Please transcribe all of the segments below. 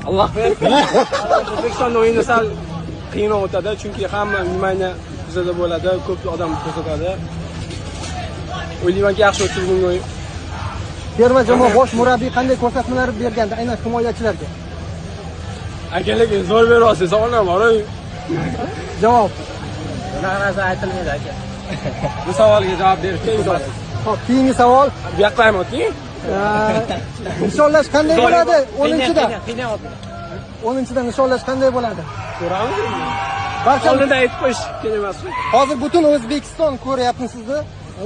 Alloh bersin. O'zbekiston o'yini sal qiyin o'tadi, chunki hamma nimani bizada bo'ladi, ko'p odam ko'rsatadi. O'ylaymanki, yaxshi o'tadi bugungi o'yin. Terma jamoa bosh murabbiy qanday ko'rsatmalar bergandi, aynan himoyachilarga? Akalar zo'r beryapsiz, savolim bor. Javob. Bunaqa narsa aytilmaydi aka. Bu savolga javob berishga imkonsiz. Xo'p, keyingi savol. Bu yoqqa ham o'ting. Nishonlash qanday bo'ladi? 10-da. 10-da nishonlash qanday bo'ladi? Ko'ramiz. Barcha oldindan aytib qo'yish kerak emas. Hozir butun O'zbekiston ko'ryapti sizni.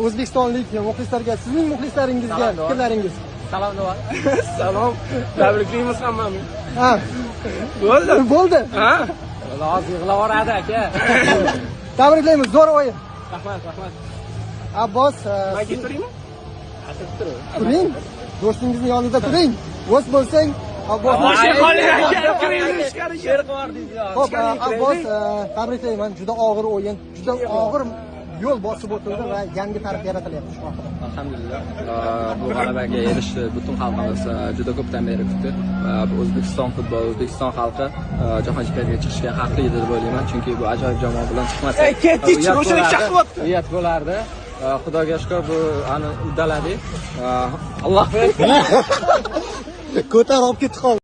O'zbekistonlik muxlislarga, sizning muxlislaringizga fikrlaringiz. Salom deyapti. Salom. Tabriklaymiz hammani. Ha. Bo'ldi. Ha? Hozir yig'lab yuboradi aka. Tabriklaymiz, zo'r o'yin. Rahmat. Abbos, Men keturaymi? turing. Do'stingizning yonida turing. O'z bo'lsang, Abbos. Xo'p, Abbos, tabriklayman. Juda og'ir o'yin, juda og'ir yo'l bosib o'tildi va yangi tarix yaratilyapti. Alhamdulillah. Bu g'alabaga erishdi butun xalqimiz juda ko'pdan beri kutdi. O'zbekiston futboli, O'zbekiston xalqi jahon chempionatiga chiqishga haqli edi deb o'ylayman. Chunki bu ajoyib jamoa bilan chiqmasa, uyat bo'lardi. Xudoga shukr, bu uddaladik. Alloh bersin. Ko'tarib olib ketdi.